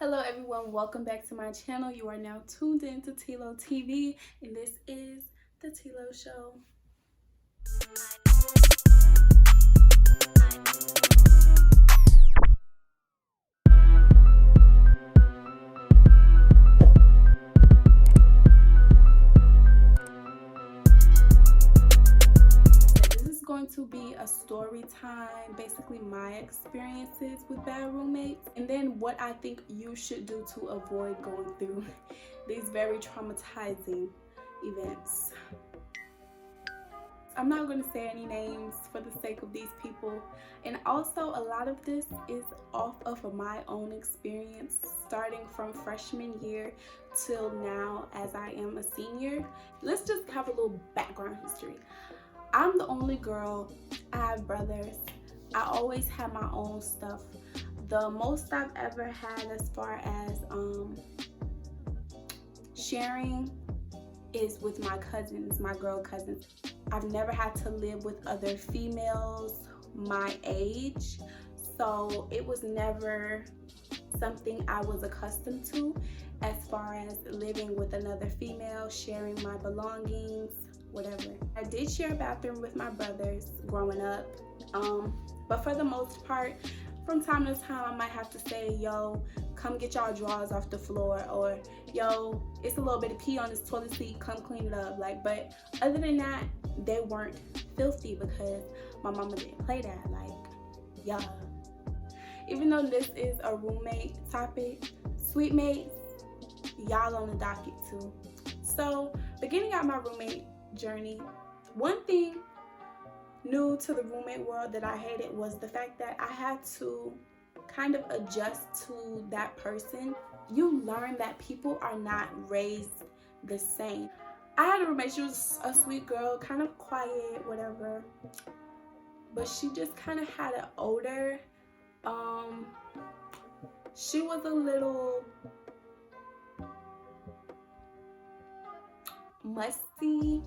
Hello everyone, welcome back to my channel. You are now tuned in to TLO TV and this is the TLO Show. Going to be a story time, basically my experiences with bad roommates, and then what I think you should do to avoid going through these very traumatizing events. I'm not going to say any names for the sake of these people, and also a lot of this is off of my own experience starting from freshman year till now as I am a senior. Let's just have a little background history. I'm the only girl. I have brothers. I always have my own stuff. The most I've ever had as far as sharing is with my cousins, my girl cousins. I've never had to live with other females my age, so it was never something I was accustomed to as far as living with another female, sharing my belongings, whatever. I did share a bathroom with my brothers growing up, but for the most part, from time to time, I might have to say, yo, come get y'all drawers off the floor, or yo, it's a little bit of pee on this toilet seat, come clean it up. But other than that, they weren't filthy because my mama didn't play that. Yeah. Even though this is a roommate topic, sweet mates, y'all on the docket too. So, beginning out my roommate journey, one thing new to the roommate world that I hated was the fact that I had to kind of adjust to that person. You learn that people are not raised the same. I had a roommate, she was a sweet girl, kind of quiet, whatever, but she just kind of had an odor. She was a little musty.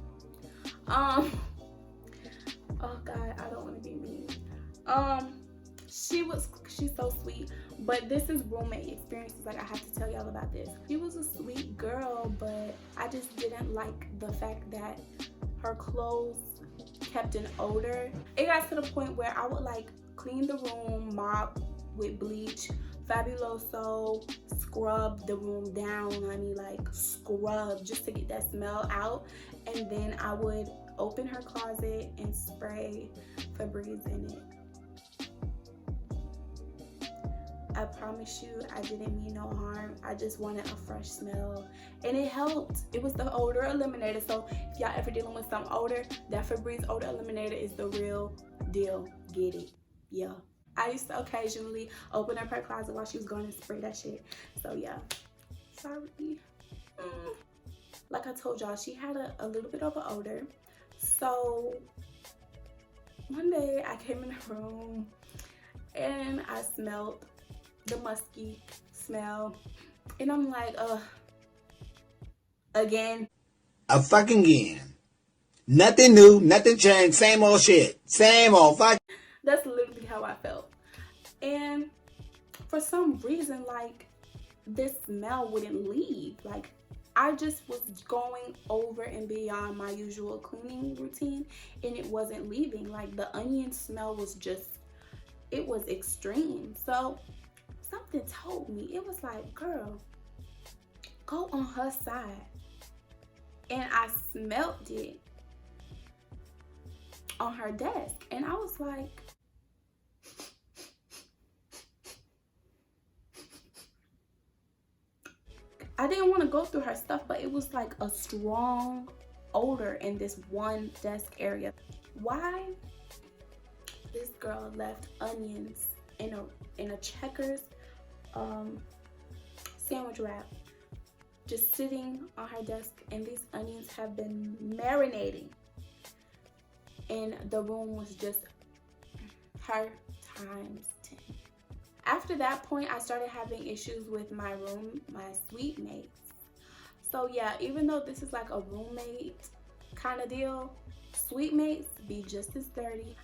Oh God, I don't want to be mean. She's so sweet, but this is roommate experiences. Like, I have to tell y'all about this. She was a sweet girl, but I just didn't like the fact that her clothes kept an odor. It got to the point where I would like clean the room, mop with bleach, Fabuloso, scrub the room down, honey, like scrub just to get that smell out. And then I would open her closet and spray Febreze in it. I promise you, I didn't mean no harm. I just wanted a fresh smell, and it helped. It was the odor eliminator. So if y'all ever dealing with some odor, that Febreze odor eliminator is the real deal. Get it? Yeah. I used to occasionally open up her closet while she was going to spray that shit. So yeah, sorry. Like I told y'all, she had a little bit of an odor. So one day I came in the room and I smelled the musky smell, and I'm like, again. A fucking again. Nothing new, nothing changed, same old shit. Same old fuck. That's literally how I felt. And for some reason, like, this smell wouldn't leave. Like, I just was going over and beyond my usual cleaning routine, and it wasn't leaving. Like, the onion smell was just, it was extreme. So something told me, it was like, girl, go on her side. And I smelled it on her desk, and I was like, I didn't want to go through her stuff, but it was like a strong odor in this one desk area. Why this girl left onions in a Checkers sandwich wrap just sitting on her desk, and these onions have been marinating, and the room was just her times 10. After that point, I started having issues with my suite mates. So yeah, even though this is like a roommate kind of deal, suite mates be just as dirty.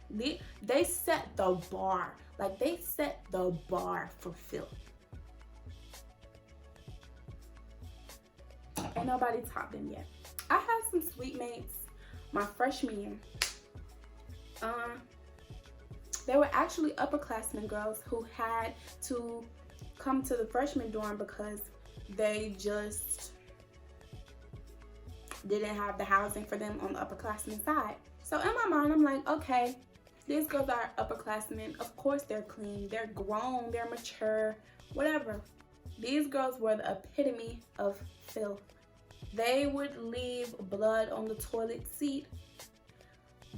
They set the bar. Like, they set the bar for filth. Ain't nobody topped them yet. I had some sweet mates my freshman year. They were actually upperclassmen girls who had to come to the freshman dorm because they just didn't have the housing for them on the upperclassmen side. So in my mind, I'm like, okay, these girls are upperclassmen. Of course they're clean, they're grown, they're mature, whatever. These girls were the epitome of filth. They would leave blood on the toilet seat.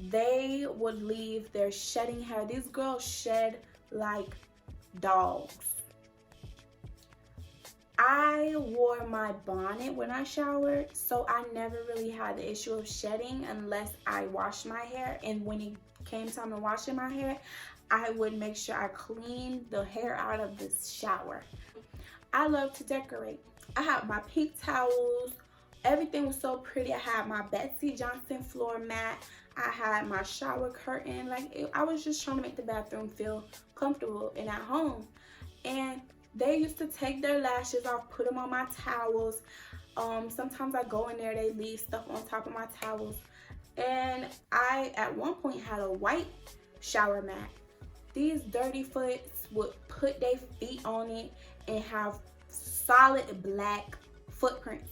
They would leave their shedding hair. These girls shed like dogs. I wore my bonnet when I showered, so I never really had the issue of shedding unless I washed my hair. And when it came time to washing my hair, I would make sure I cleaned the hair out of the shower. I love to decorate. I had my pink towels. Everything was so pretty. I had my Betsy Johnson floor mat. I had my shower curtain. I was just trying to make the bathroom feel comfortable and at home. And they used to take their lashes off, put them on my towels. Sometimes I go in there, they leave stuff on top of my towels. And I, at one point, had a white shower mat. These dirty foots would put their feet on it and have solid black footprints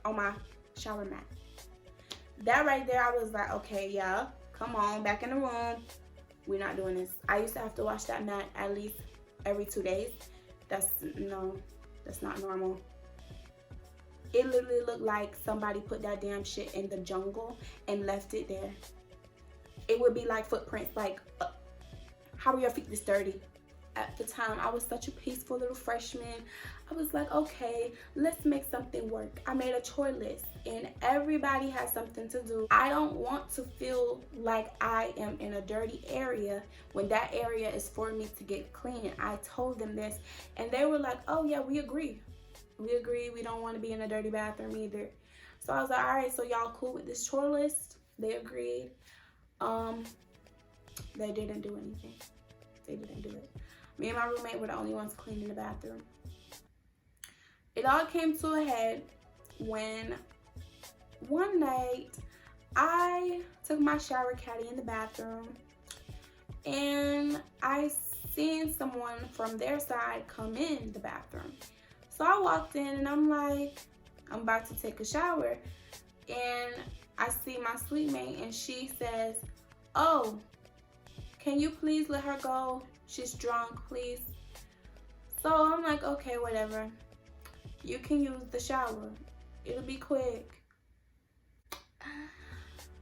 on my shower mat. That right there, I was like, okay, yeah, come on, back in the room. We're not doing this. I used to have to wash that mat at least every 2 days. That's not normal. It literally looked like somebody put that damn shit in the jungle and left it there. It would be like footprints, like, how are your feet this dirty? At the time, I was such a peaceful little freshman. I was like, okay, let's make something work. I made a chore list and everybody has something to do. I don't want to feel like I am in a dirty area when that area is for me to get clean. I told them this and they were like, oh yeah, we agree. We agree. We don't want to be in a dirty bathroom either. So I was like, all right, so y'all cool with this chore list? They agreed. They didn't do anything. They didn't do it. Me and my roommate were the only ones cleaning the bathroom. It all came to a head when one night I took my shower caddy in the bathroom and I seen someone from their side come in the bathroom. So I walked in and I'm like, I'm about to take a shower. And I see my sweet mate and she says, oh, can you please let her go? She's drunk, please. So I'm like, okay, whatever. You can use the shower. It'll be quick.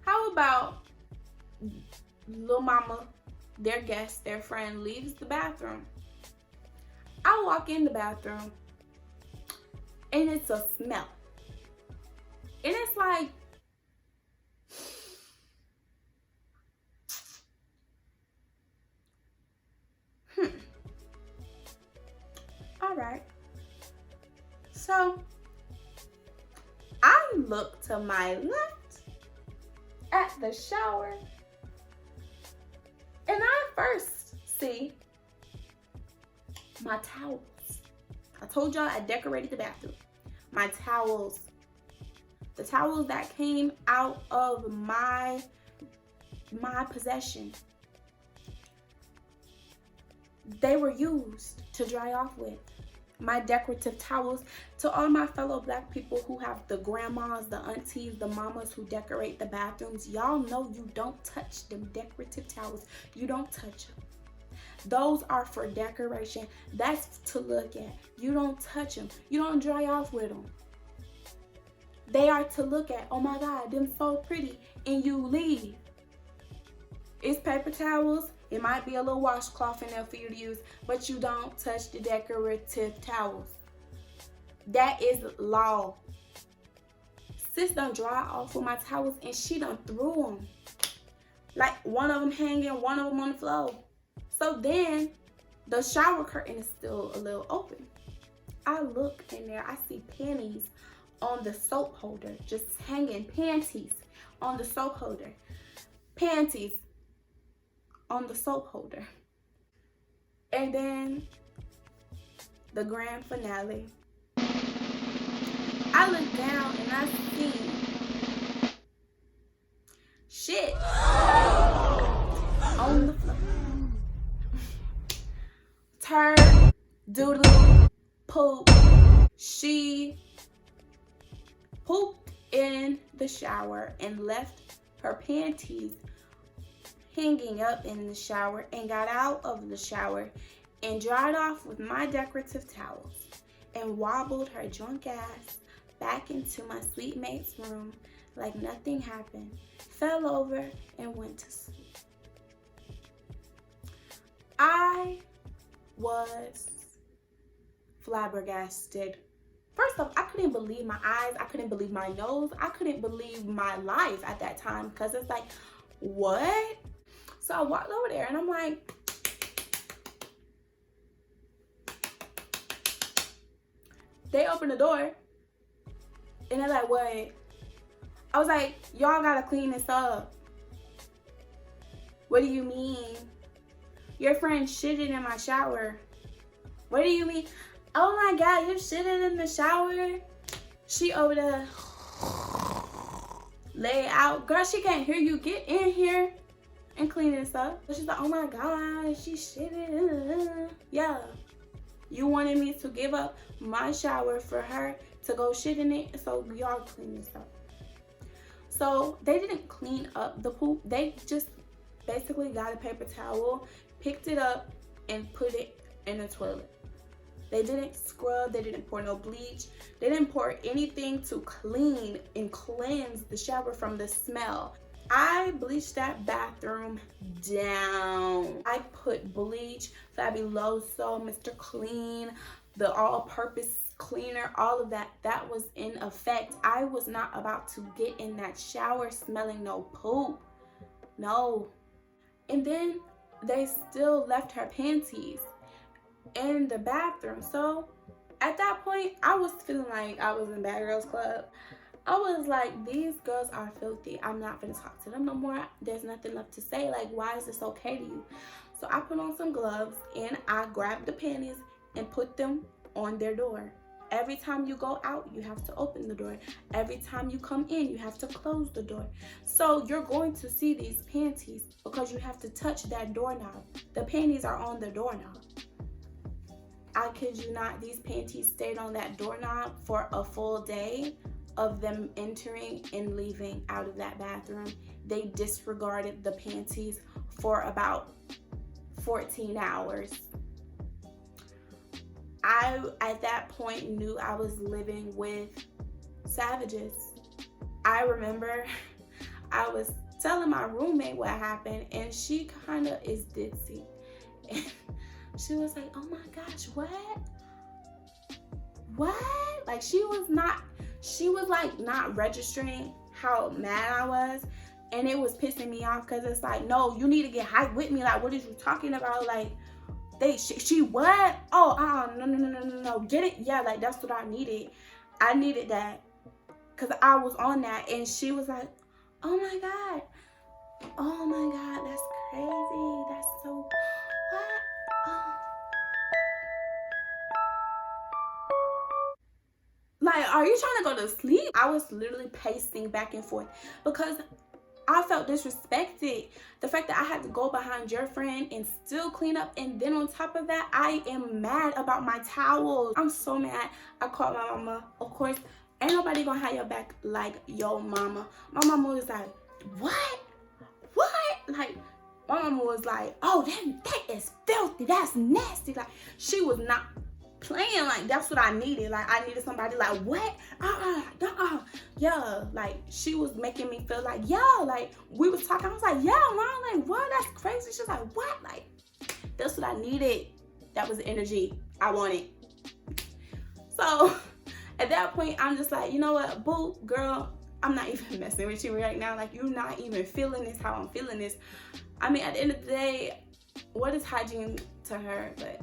How about little mama, their guest, their friend, leaves the bathroom? I walk in the bathroom and it's a smell. And it's like, all right. So I look to my left at the shower and I first see my towels. I told y'all I decorated the bathroom. My towels. The towels that came out of my possession. They were used to dry off with. My decorative towels. To all my fellow black people who have the grandmas, the aunties, the mamas who decorate the bathrooms, y'all know you don't touch them decorative towels. You don't touch them. Those are for decoration. That's to look at. You don't touch them. You don't dry off with them. They are to look at. Oh my God, them so pretty. And you leave. It's paper towels. It might be a little washcloth in there for you to use, but you don't touch the decorative towels. That is law. Sis done dry off with my towels and she done threw them. Like one of them hanging, one of them on the floor. So then the shower curtain is still a little open. I look in there, I see panties on the soap holder, just hanging, panties on the soap holder. Panties on the soap holder. And then the grand finale. I looked down and I seen shit on the floor. Turd, doodle, poop. She pooped in the shower and left her panties hanging up in the shower and got out of the shower and dried off with my decorative towels and wobbled her drunk ass back into my sweet mate's room like nothing happened, fell over and went to sleep. I was flabbergasted. First off, I couldn't believe my eyes. I couldn't believe my nose. I couldn't believe my life at that time because it's like, what? So I walked over there and I'm like, they opened the door and they're like, what? I was like, y'all gotta clean this up. What do you mean? Your friend shitted in my shower. What do you mean? Oh my God, you shitted in the shower? She over there lay out. Girl, she can't hear you. Get in here and clean this up. She's like, oh my God, she shitted. Yeah. You wanted me to give up my shower for her to go shit in it, so y'all clean this up. So they didn't clean up the poop. They just basically got a paper towel, picked it up, and put it in the toilet. They didn't scrub, they didn't pour no bleach, they didn't pour anything to clean and cleanse the shower from the smell. I bleached that bathroom down. I put bleach, Fabuloso, Mr. Clean, the all-purpose cleaner, all of that. That was in effect. I was not about to get in that shower smelling no poop. No. And then they still left her panties in the bathroom. So at that point, I was feeling like I was in Bad Girls Club. I was like, these girls are filthy. I'm not gonna talk to them no more. There's nothing left to say. Like, why is this okay to you? So I put on some gloves and I grabbed the panties and put them on their door. Every time you go out, you have to open the door. Every time you come in, you have to close the door. So you're going to see these panties because you have to touch that doorknob. The panties are on the doorknob. I kid you not, these panties stayed on that doorknob for a full day of them entering and leaving out of that bathroom. They disregarded the panties for about 14 hours. I, at that point, knew I was living with savages. I remember I was telling my roommate what happened, and she kind of is ditzy. And she was like, oh my gosh, what? What? Like, she was like not registering how mad I was. And it was pissing me off because it's like, no, you need to get hyped with me. Like, what are you talking about? Like, she what? Oh, no. Get it? Yeah, like, that's what I needed. I needed that because I was on that. And she was like, oh my God. Oh my God, that's crazy. That's so, what? Oh. Like, are you trying to go to sleep? I was literally pacing back and forth because I felt disrespected. The fact that I had to go behind your friend and still clean up, and then on top of that, I am mad about my towels. I'm so mad. I called my mama. Of course, ain't nobody gonna have your back like your mama. My mama was like, what? Like, my mama was like, oh, that is filthy. That's nasty. Like, she was not playing. Like, that's what I needed. Like, I needed somebody like, what? Yeah, like, she was making me feel like, yeah, like, we was talking. I was like, yeah, mom, like, what? That's crazy. She's like, what? Like, that's what I needed. That was the energy I wanted. So at that point, I'm just like, you know what, boo, girl, I'm not even messing with you right now. Like, you're not even feeling this how I'm feeling this. I mean, at the end of the day, what is hygiene to her? But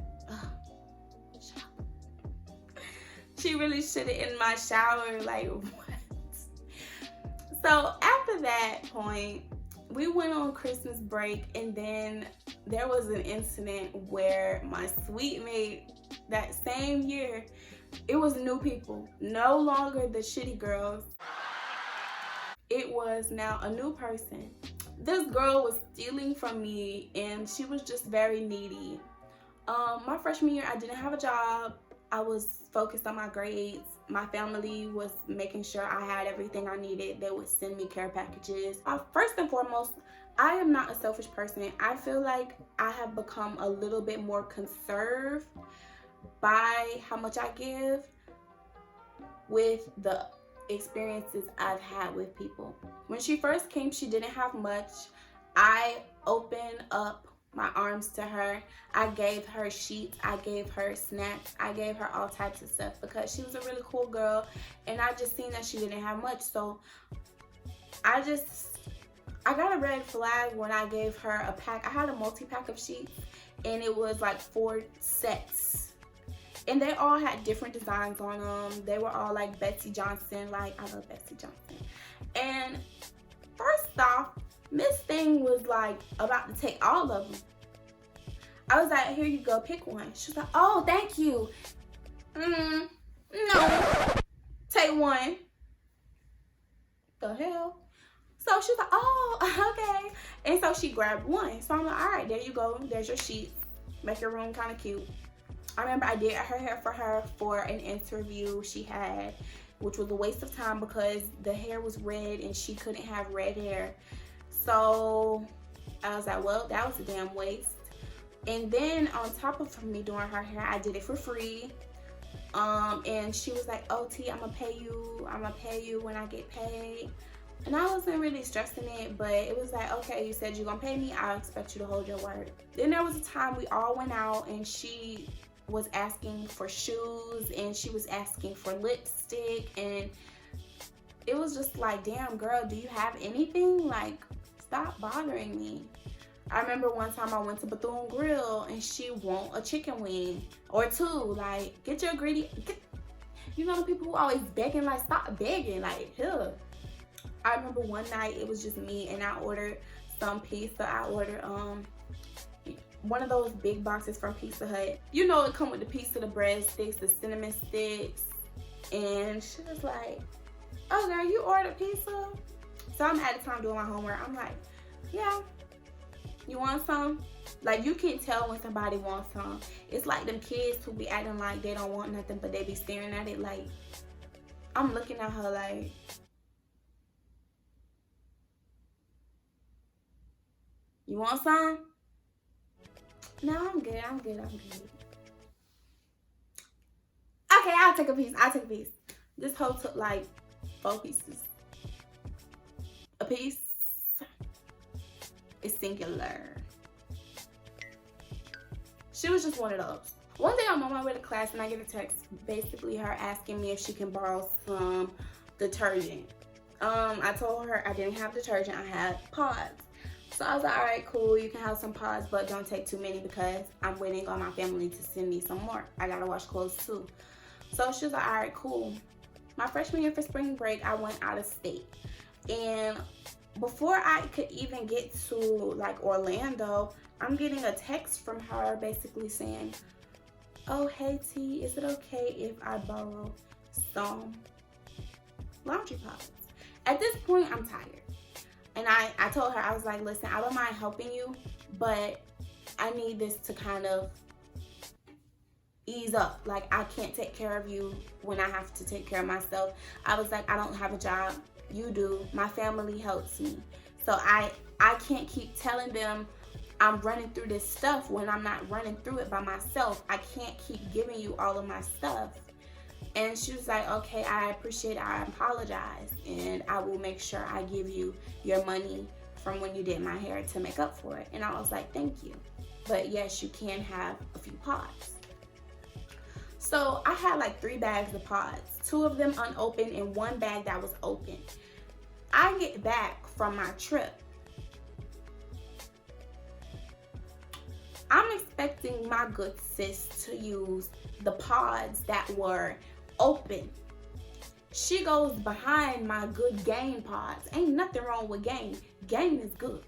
she really shitted in my shower. Like, what? So after that point, we went on Christmas break, and then there was an incident where my sweet mate that same year It was new people, no longer the shitty girls. It was now a new person. This girl was stealing from me and she was just very needy. My freshman year, I didn't have a job. I was focused on my grades. My family was making sure I had everything I needed. They would send me care packages. First and foremost, I am not a selfish person. I feel like I have become a little bit more conserved by how much I give with the experiences I've had with people. When she first came, she didn't have much. I opened up my arms to her. I gave her sheets, I gave her snacks, I gave her all types of stuff because she was a really cool girl and I just seen that she didn't have much. So I got a red flag when I gave her a pack. I had a multi-pack of sheets and it was like 4 sets. And they all had different designs on them. They were all like Betsy Johnson, like I love Betsy Johnson. And first off, Miss Thing was like about to take all of them. I was like, here you go, pick one. She was like, oh, thank you. No, take one. The hell? So she was like, oh, okay. And so she grabbed one. So I'm like, all right, there you go. There's your sheet. Make your room kind of cute. I remember I did her hair for her for an interview she had, which was a waste of time because the hair was red and she couldn't have red hair. So I was like, well, that was a damn waste. And then on top of me doing her hair, I did it for free. And she was like, oh, T, I'm gonna pay you when I get paid. And I wasn't really stressing it, but it was like, okay, you said you're gonna pay me, I expect you to hold your word. Then there was a time we all went out and she was asking for shoes and she was asking for lipstick, and it was just like, damn girl, do you have anything? Like, stop bothering me. I remember one time I went to Bethune Grill and she want a chicken wing or 2. Like, get your greedy, you know the people who always begging, like, stop begging, like, here. I remember one night it was just me and I ordered some pizza. I ordered one of those big boxes from Pizza Hut. You know it come with the pizza, the breadsticks, the cinnamon sticks. And she was like, oh girl, you ordered pizza? So I'm at the time doing my homework. I'm like, yeah, you want some? Like, you can't tell when somebody wants some. It's like them kids who be acting like they don't want nothing, but they be staring at it like, I'm looking at her like, you want some? No, I'm good. Okay, I'll take a piece. This hoe took like 4 pieces. A piece is singular. She was just one of those. One day I'm on my way to class and I get a text, basically her asking me if she can borrow some detergent. I told her I didn't have detergent, I had pods. So I was like, all right, cool, you can have some pods, but don't take too many because I'm waiting on my family to send me some more. I gotta wash clothes too. So she was like, all right, cool. My freshman year for spring break, I went out of state. And before I could even get to like Orlando, I'm getting a text from her basically saying, oh, hey T, is it okay if I borrow some laundry pods? At this point, I'm tired. And I told her, I was like, listen, I don't mind helping you, but I need this to kind of ease up. Like, I can't take care of you when I have to take care of myself. I was like, I don't have a job. You do. My family helps me. So I can't keep telling them I'm running through this stuff when I'm not running through it by myself. I can't keep giving you all of my stuff. And she was like, okay, I appreciate it. I apologize. And I will make sure I give you your money from when you did my hair to make up for it. And I was like, thank you. But yes, you can have a few pods. So I had like 3 bags of pods, 2 of them unopened and 1 bag that was open. I get back from my trip. I'm expecting my good sis to use the pods that were open. She goes behind my good game pods. Ain't nothing wrong with game. Game is good.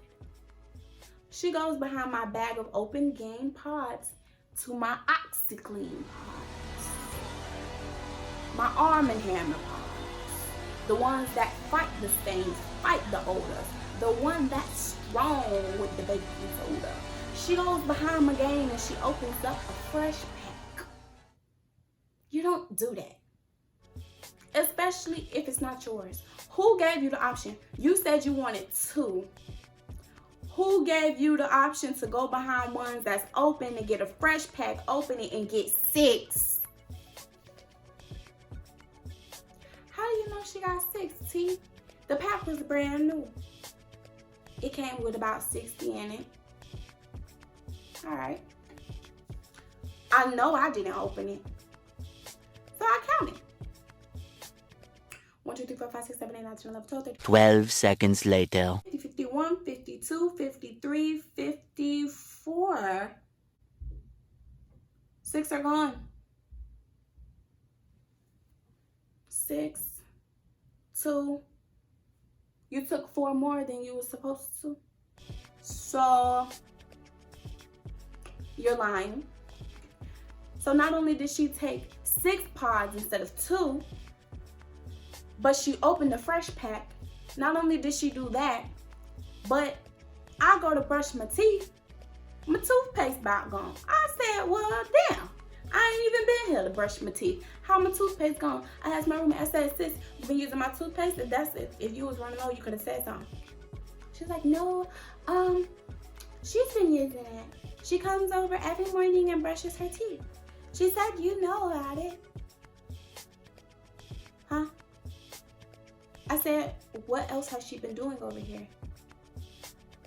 She goes behind my bag of open game pods to my OxyClean pods. my Arm & Hammer pods, the ones that fight the stains, fight the odors, the one that's strong with the baking soda. She goes behind my game and she opens up a fresh pack. You don't do that, especially if it's not yours. Who gave you the option? You said you wanted 2. Who gave you the option to go behind ones that's open and get a fresh pack, open it and get 6? How do you know she got 6, T? The pack was brand new. It came with about 60 in it. All right. I know I didn't open it, so I counted. 1, 2, 3, 4, 5, 6, 7, 8, 9, 10, 11, 12, 13. 12 seconds later. 50, 51, 52, 53, 54. 6 are gone. 6, 2. You took 4 more than you were supposed to. So you're lying. So not only did she take 6 pods instead of 2, but she opened the fresh pack. Not only did she do that, but I go to brush my teeth. My toothpaste about gone. I said, well, damn. I ain't even been here to brush my teeth. How my toothpaste gone? I asked my roommate, I said, sis, you been using my toothpaste? If that's it. If you was running low, you could have said something. She's like, no, she's been using it. She comes over every morning and brushes her teeth. She said, you know about it. Huh? I said, what else has she been doing over here?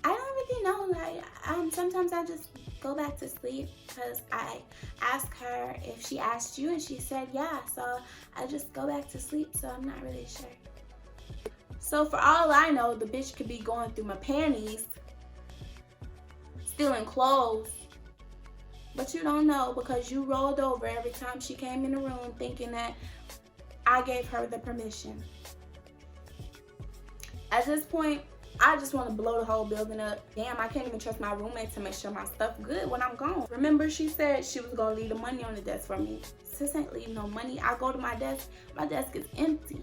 I don't really know. Like, sometimes I just go back to sleep because I asked her if she asked you and she said yeah. So I just go back to sleep, so I'm not really sure. So for all I know, the bitch could be going through my panties, stealing clothes. But you don't know because you rolled over every time she came in the room thinking that I gave her the permission. At this point, I just want to blow the whole building up. Damn, I can't even trust my roommate to make sure my stuff good when I'm gone. Remember, she said she was going to leave the money on the desk for me. Sis ain't leave no money. I go to my desk is empty.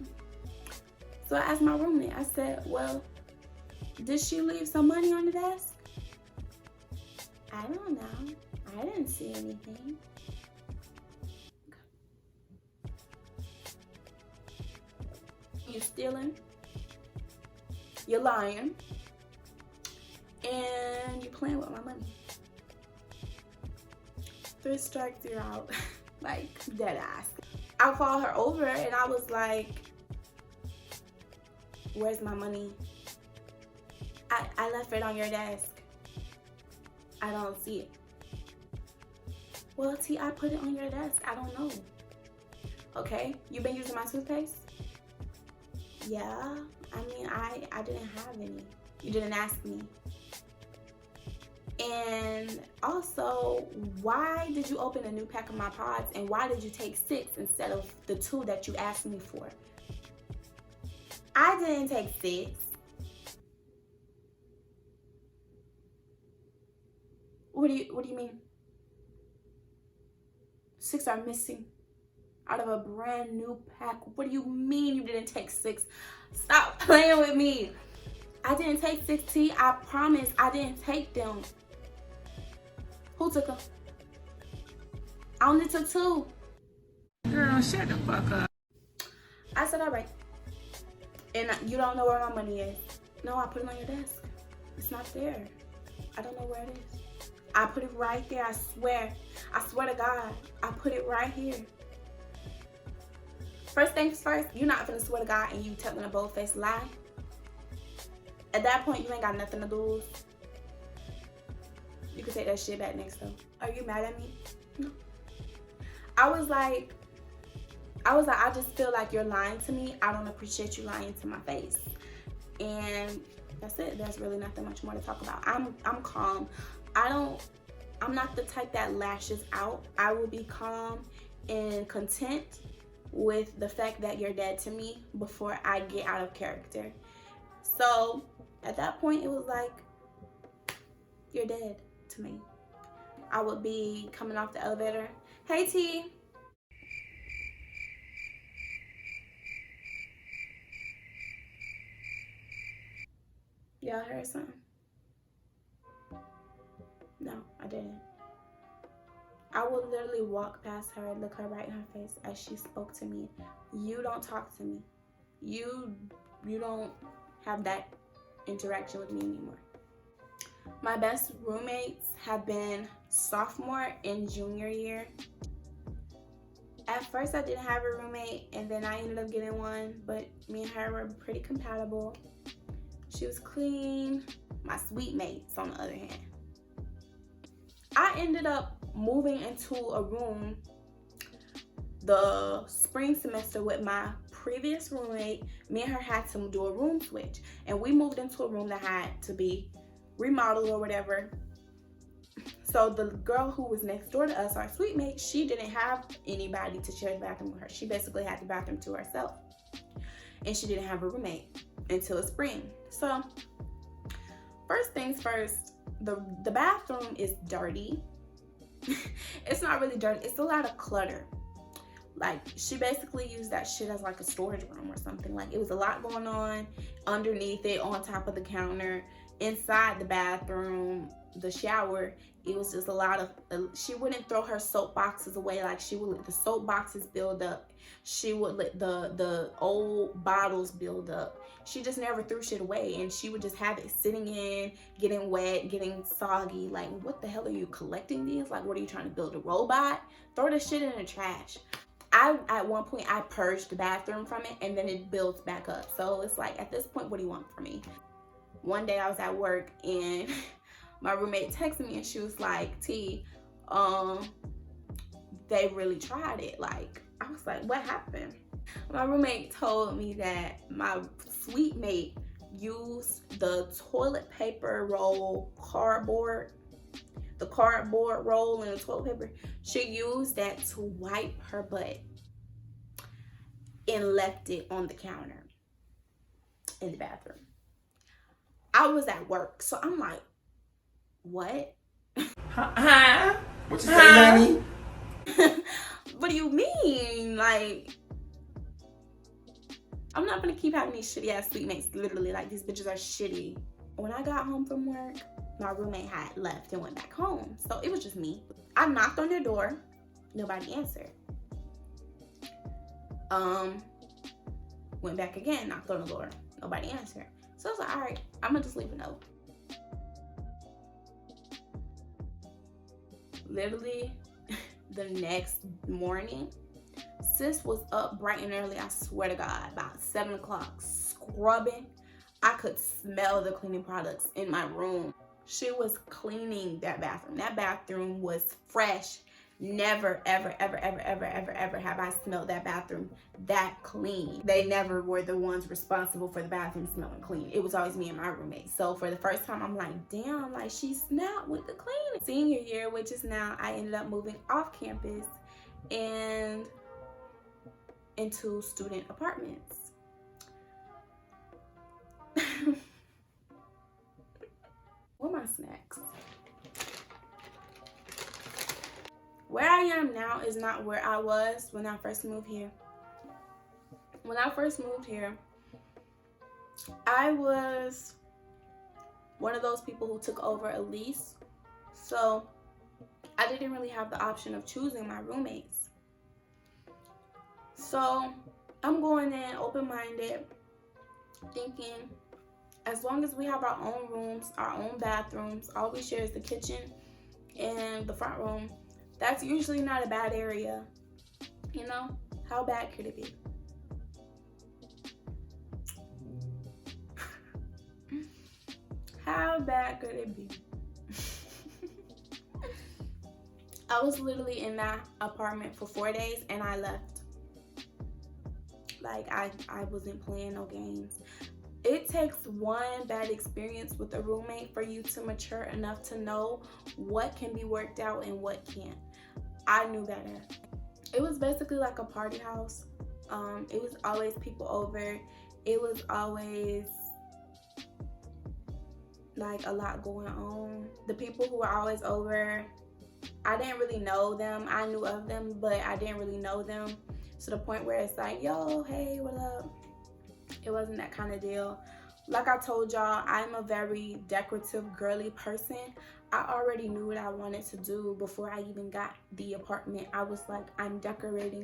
So I asked my roommate, I said, well, did she leave some money on the desk? I don't know. I didn't see anything. You stealing? You're lying, and you're playing with my money. 3 strikes, you're out. Like, dead ass. I called her over and I was like, where's my money? I left it on your desk. I don't see it. Well, T, I put it on your desk. I don't know. Okay, you been using my toothpaste? Yeah. I mean, I didn't have any. You didn't ask me. And also, why did you open a new pack of my pods and why did you take 6 instead of the 2 that you asked me for? I didn't take 6. What do you mean? 6 are missing out of a brand new pack. What do you mean you didn't take 6? Stop playing with me. I didn't take 6, T. I promise I didn't take them. Who took them? I only took 2. Girl, shut the fuck up. I said, all right. And you don't know where my money is. No, I put it on your desk. It's not there. I don't know where it is. I put it right there, I swear. I swear to God, I put it right here. First things first, you're not gonna swear to God and you telling a bold-faced lie. At that point, you ain't got nothing to lose. You can take that shit back next though. Are you mad at me? No. I was like, I just feel like you're lying to me. I don't appreciate you lying to my face. And that's it. There's really nothing much more to talk about. I'm calm. I'm not the type that lashes out. I will be calm and content with the fact that you're dead to me before I get out of character. So at that point, it was like, you're dead to me. I would be coming off the elevator. Hey, T. Y'all heard something? No, I didn't. I would literally walk past her and look her right in her face as she spoke to me. You don't talk to me. You don't have that interaction with me anymore. My best roommates have been sophomore and junior year. At first I didn't have a roommate, and then I ended up getting one, but me and her were pretty compatible. She was clean. My sweet mates, on the other hand, I ended up moving into a room the spring semester with my previous roommate. Me and her had to do a room switch, and we moved into a room that had to be remodeled or whatever. So the girl who was next door to us, our suite mate, she didn't have anybody to share the bathroom with her. She basically had the bathroom to herself, and she didn't have a roommate until spring. So first things first, the bathroom is dirty. It's not really dirty, it's a lot of clutter. Like, she basically used that shit as like a storage room or something. Like, it was a lot going on underneath it, on top of the counter, inside the bathroom, the shower. It was just a lot of, she wouldn't throw her soap boxes away. Like, she would let the soap boxes build up. She would let the old bottles build up. She just never threw shit away, and she would just have it sitting in, getting wet, getting soggy. Like, what the hell are you collecting these? Like, what are you trying to build, a robot? Throw this shit in the trash. At one point, I purged the bathroom from it, and then it builds back up. So it's like, at this point, what do you want from me? One day I was at work, and my roommate texted me, and she was like, T, they really tried it. Like, I was like, what happened? My roommate told me that my suite mate used the toilet paper roll, the cardboard roll and the toilet paper. She used that to wipe her butt and left it on the counter in the bathroom. I was at work, so I'm like, what? Huh? What you say, honey? What do you mean? Like, I'm not gonna keep having these shitty ass suite mates. Literally, like, these bitches are shitty. When I got home from work, my roommate had left and went back home, so it was just me. I knocked on their door, nobody answered. Went back again, knocked on the door, nobody answered. So I was like, all right, I'm gonna just leave a note. Literally, the next morning, sis was up bright and early, I swear to God, about 7 o'clock, scrubbing. I could smell the cleaning products in my room. She was cleaning that bathroom. That bathroom was fresh. Never, ever, ever, ever, ever, ever, ever have I smelled that bathroom that clean. They never were the ones responsible for the bathroom smelling clean. It was always me and my roommate. So for the first time, I'm like, damn, like, she snapped with the cleaning. Senior year, which is now, I ended up moving off campus and into student apartments. What are my snacks? Where I am now is not where I was when I first moved here. When I first moved here, I was one of those people who took over a lease. So I didn't really have the option of choosing my roommates. So I'm going in open-minded, thinking as long as we have our own rooms, our own bathrooms, all we share is the kitchen and the front room, that's usually not a bad area. You know, how bad could it be? How bad could it be? I was literally in that apartment for 4 days and I left. Like, I wasn't playing no games. It takes one bad experience with a roommate for you to mature enough to know what can be worked out and what can't. I knew better. It was basically like a party house. It was always people over. It was always like a lot going on. The people who were always over, I didn't really know them. I knew of them, but I didn't really know them. To the point where it's like, yo, hey, what up? It wasn't that kind of deal. Like I told y'all, I'm a very decorative, girly person. I already knew what I wanted to do before I even got the apartment. I was like, I'm decorating.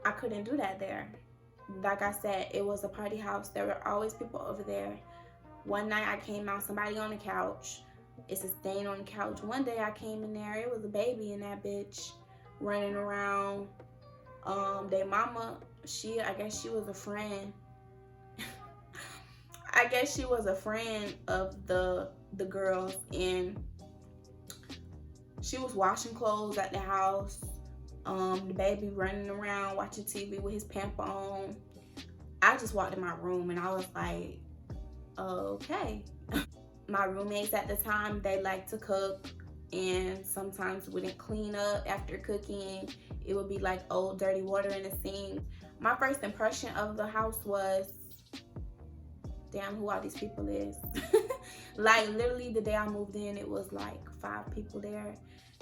I couldn't do that there. Like I said, it was a party house. There were always people over there. One night I came out, somebody on the couch. It's a stain on the couch. One day I came in there, it was a baby in that bitch running around. Their mama, I guess she was a friend. I guess she was a friend of the girls, and she was washing clothes at the house. The baby running around watching TV with his pamper on. I just walked in my room and I was like, okay. My roommates at the time, they like to cook and sometimes wouldn't clean up after cooking. It would be like old dirty water in the sink. My first impression of the house was, damn, who all these people is. Like literally the day I moved in, it was like 5 people there.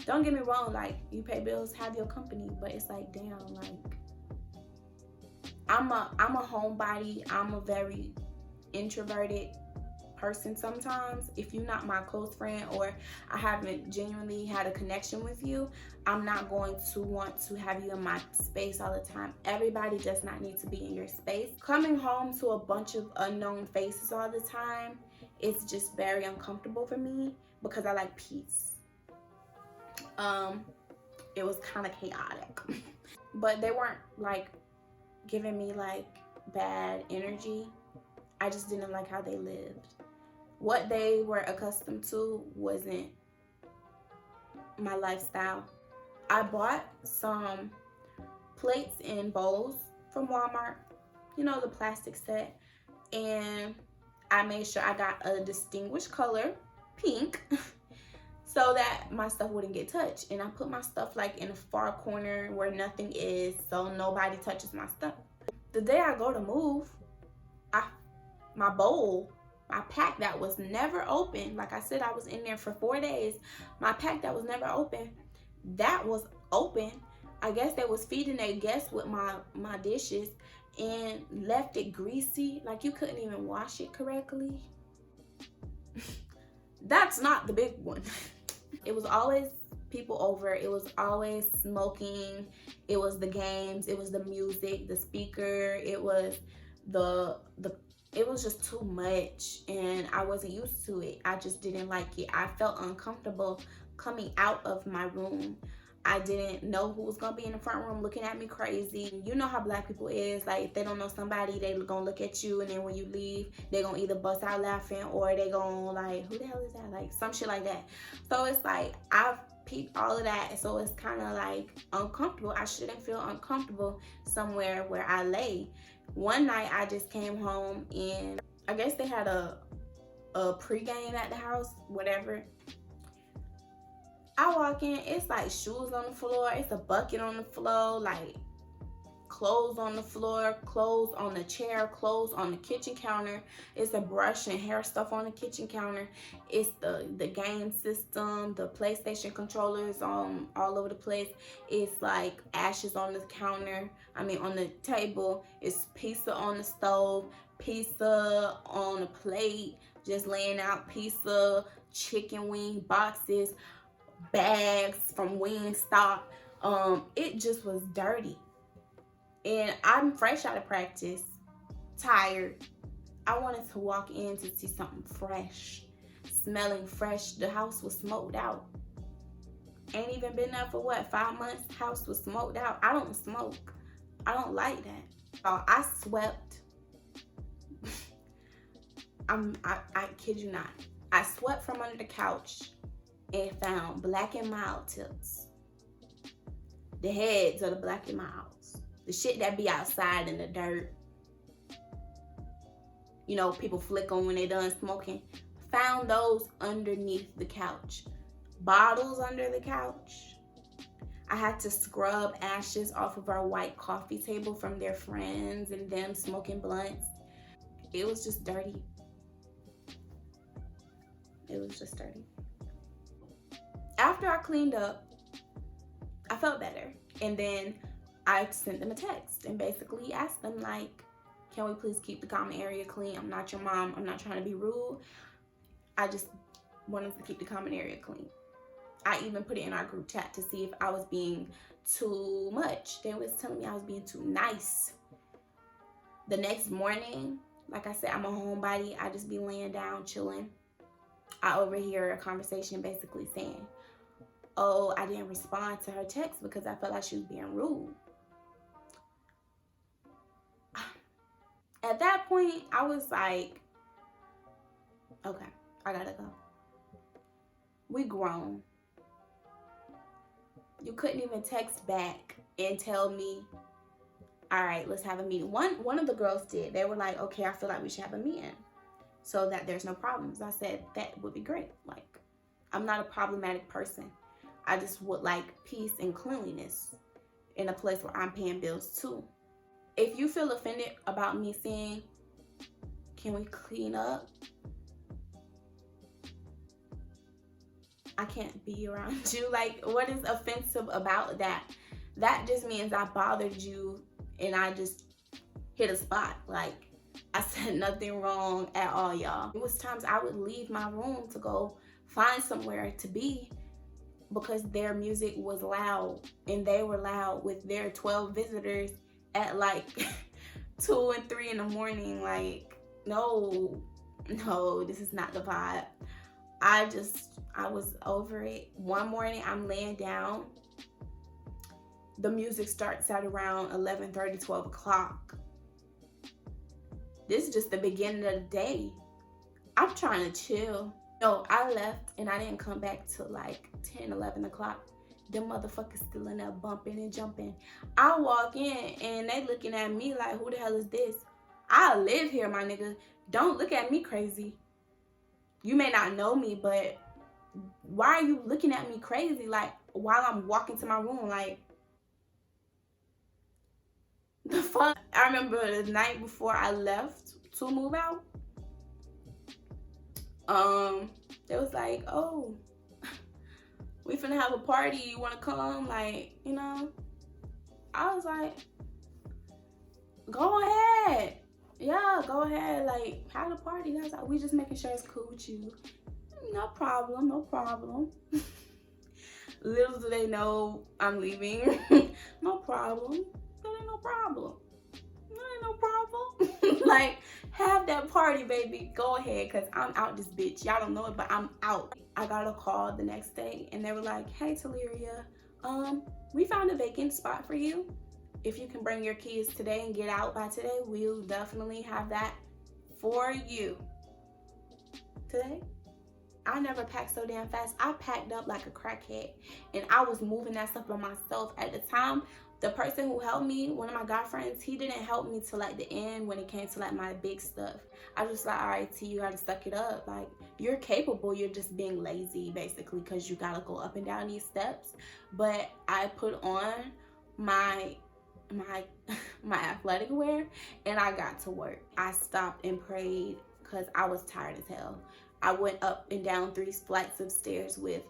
Don't get me wrong, like you pay bills, have your company, but it's like, damn, like I'm a homebody. I'm a very introverted person sometimes. If you're not my close friend or I haven't genuinely had a connection with you, I'm not going to want to have you in my space all the time. Everybody does not need to be in your space. Coming home to a bunch of unknown faces all the time, it's just very uncomfortable for me because I like peace. It was kind of chaotic. But they weren't like giving me like bad energy. I just didn't like how they lived. What they were accustomed to wasn't my lifestyle. I bought some plates and bowls from Walmart, you know, the plastic set, and I made sure I got a distinguished color, pink, so that my stuff wouldn't get touched. And I put my stuff like in a far corner where nothing is, so nobody touches my stuff. The day I go to move, my bowl, my pack that was never open, like I said, I was in there for 4 days. My pack that was never open, that was open. I guess they was feeding their guests with my dishes and left it greasy, like you couldn't even wash it correctly. That's not the big one. It was always people over. It was always smoking. It was the games. It was the music, the speaker. It was it was just too much, and I wasn't used to it. I just didn't like it. I felt uncomfortable coming out of my room. I didn't know who was gonna be in the front room looking at me crazy. You know how black people is. Like if they don't know somebody, they gonna look at you, and then when you leave, they gonna either bust out laughing or they gonna like, who the hell is that? Like some shit like that. So it's like I've peeped all of that, so it's kind of like uncomfortable. I shouldn't feel uncomfortable somewhere where I lay. One night I just came home and I guess they had a pregame at the house, whatever. I walk in, it's like shoes on the floor, it's a bucket on the floor, like clothes on the floor, clothes on the chair, clothes on the kitchen counter. It's a brush and hair stuff on the kitchen counter. It's the game system, the PlayStation controllers all over the place. It's like ashes on the counter, on the table. It's pizza on the stove, pizza on a plate, just laying out pizza, chicken wing boxes, bags from Wingstop. It just was dirty. And I'm fresh out of practice, tired. I wanted to walk in to see something fresh, smelling fresh. The house was smoked out. Ain't even been there for what, 5 months? House was smoked out. I don't smoke. I don't like that. I swept. I kid you not. I swept from under the couch and found Black and Mild tips. The heads of the Black and Milds. The shit that be outside in the dirt. You know, people flick on when they done smoking. Found those underneath the couch. Bottles under the couch. I had to scrub ashes off of our white coffee table from their friends and them smoking blunts. It was just dirty. It was just dirty. After I cleaned up, I felt better. And then I sent them a text and basically asked them like, can we please keep the common area clean? I'm not your mom. I'm not trying to be rude. I just want us to keep the common area clean. I even put it in our group chat to see if I was being too much. They was telling me I was being too nice. The next morning, like I said, I'm a homebody. I just be laying down, chilling. I overhear a conversation basically saying, oh, I didn't respond to her text because I felt like she was being rude. At that point, I was like, okay, I gotta go. We grown. You couldn't even text back and tell me, all right, let's have a meeting. One of the girls did. They were like, okay, I feel like we should have a meeting so that there's no problems. I said, that would be great. Like, I'm not a problematic person. I just would like peace and cleanliness in a place where I'm paying bills too. If you feel offended about me saying, can we clean up? I can't be around you. Like, what is offensive about that? That just means I bothered you and I just hit a spot. Like, I said nothing wrong at all, y'all. It was times I would leave my room to go find somewhere to be because their music was loud and they were loud with their 12 visitors at like 2 and 3 in the morning. Like, no, this is not the vibe. I was over it. One morning I'm laying down. The music starts at around 11:30, 12 o'clock. This is just the beginning of the day. I'm trying to chill. No, I left and I didn't come back till like 10, 11 o'clock. Them motherfuckers still in there bumping and jumping. I walk in and they looking at me like, who the hell is this? I live here, my nigga. Don't look at me crazy. You may not know me, but why are you looking at me crazy? Like, while I'm walking to my room, like, the fuck? I remember the night before I left to move out, they was like, oh, we finna have a party, you wanna come? Like, you know, I was like, go ahead. Yeah, go ahead, like, have a party. That's like, we just making sure it's cool with you. No problem, no problem. Little do they know I'm leaving. No problem. That ain't no problem. That ain't no problem. Like, have that party, baby. Go ahead, because I'm out this bitch. Y'all don't know it, but I'm out. I got a call the next day, and they were like, hey, Teleria, we found a vacant spot for you. If you can bring your kids today and get out by today, we'll definitely have that for you. Today? I never packed so damn fast. I packed up like a crackhead and I was moving that stuff by myself. At the time, the person who helped me, one of my guy friends, he didn't help me till like the end when it came to like my big stuff. I was just like, all right, T, you gotta suck it up. Like, you're capable, you're just being lazy basically because you gotta go up and down these steps. But I put on my athletic wear and I got to work. I stopped and prayed because I was tired as hell. I went up and down 3 flights of stairs with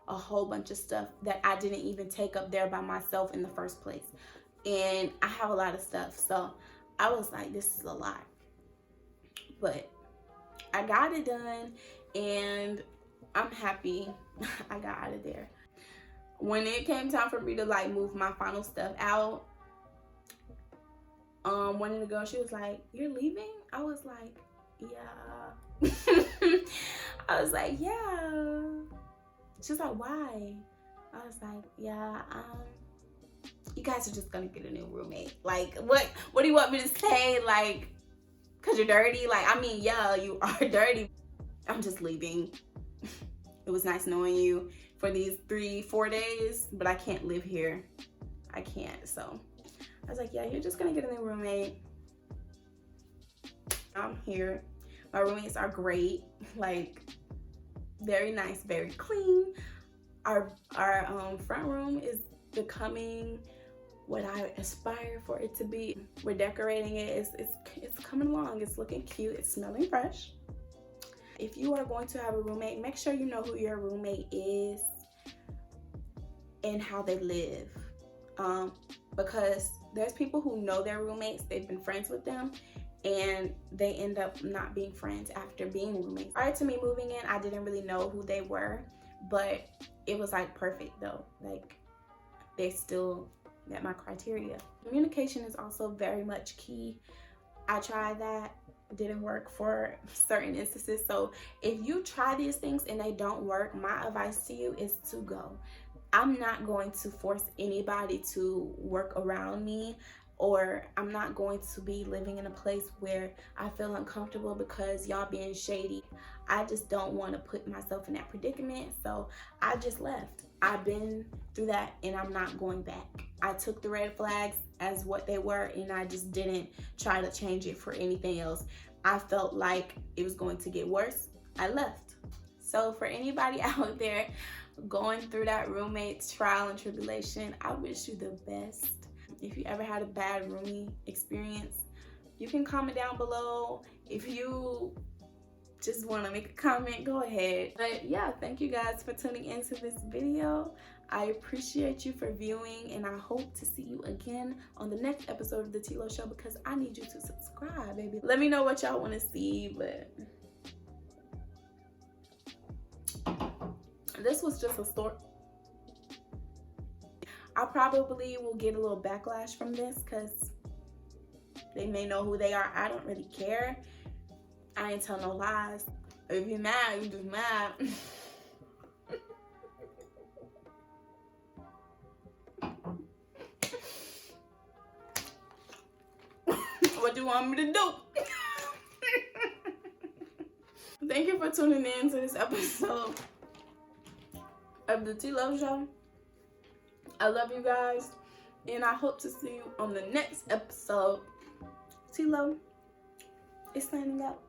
a whole bunch of stuff that I didn't even take up there by myself in the first place. And I have a lot of stuff. So I was like, this is a lot. But I got it done and I'm happy I got out of there. When it came time for me to like move my final stuff out, one of the girls, she was like, you're leaving? I was like, yeah. I was like, yeah. She was like, why? I was like, yeah, you guys are just gonna get a new roommate. Like, what do you want me to say? Like, cause you're dirty? Like, I mean, yeah, you are dirty. I'm just leaving. It was nice knowing you for these 3-4 days, but I can't live here. I can't. So I was like, yeah, you're just gonna get a new roommate. I'm here. My roommates are great, like very nice, very clean. Our front room is becoming what I aspire for it to be. We're decorating it. It's coming along. It's looking cute. It's smelling fresh. If you are going to have a roommate, make sure you know who your roommate is and how they live. Because there's people who know their roommates, they've been friends with them, and they end up not being friends after being roommates. Prior to me moving in, I didn't really know who they were, but it was like perfect though. Like they still met my criteria. Communication is also very much key. I tried that, didn't work for certain instances. So if you try these things and they don't work, my advice to you is to go. I'm not going to force anybody to work around me, or I'm not going to be living in a place where I feel uncomfortable because y'all being shady. I just don't want to put myself in that predicament, so I just left. I've been through that and I'm not going back. I took the red flags as what they were and I just didn't try to change it for anything else. I felt like it was going to get worse. I left. So for anybody out there going through that roommate trial and tribulation, I wish you the best. If you ever had a bad roomie experience, you can comment down below. If you just want to make a comment, go ahead. But yeah, thank you guys for tuning into this video. I appreciate you for viewing, and I hope to see you again on the next episode of The T-Lo Show, because I need you to subscribe, baby. Let me know what y'all want to see, but this was just a story. I probably will get a little backlash from this because they may know who they are. I don't really care. I ain't tell no lies. If you're mad, you just mad. What do you want me to do? Thank you for tuning in to this episode of The T-Lo Show. I love you guys, and I hope to see you on the next episode. T-Lo is signing out.